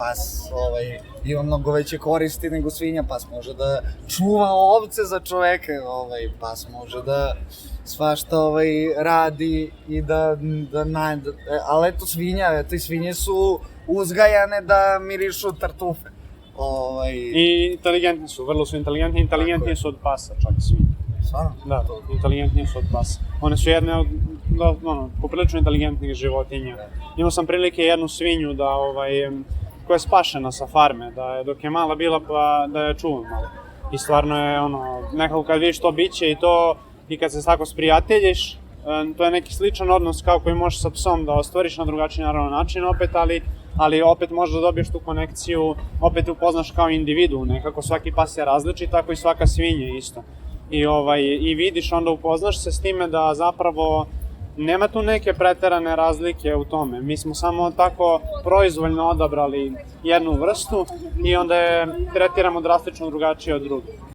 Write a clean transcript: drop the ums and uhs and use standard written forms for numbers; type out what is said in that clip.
Pas ima mnogo veće koristi nego svinja, pas može da čuva ovce za čoveke, pas može da svašta radi i ali eto svinje su uzgajane da mirišu tartufe. I inteligentni su, vrlo su inteligentni, inteligentniji su od pasa čak svinje. Stvarno? Da, inteligentniji su od pasa. One su jedne od, poprilično inteligentnih životinja. Imao sam prilike jednu svinju da, koja je spašena sa farme, dok je mala bila pa da je čuvam malo. I stvarno je nekako kad vidiš to biće i kad se tako sprijateljiš, to je neki sličan odnos kao koji možeš sa psom da ostvariš na drugačiji naravno način opet, ali opet možeš da dobiješ tu konekciju, opet te upoznaš kao individu, nekako svaki pas je različit, tako i svaka svinja isto. I vidiš, onda upoznaš se s time da zapravo nema tu neke preterane razlike u tome. Mi smo samo tako proizvoljno odabrali jednu vrstu i onda je tretiramo drastično drugačije od drugih.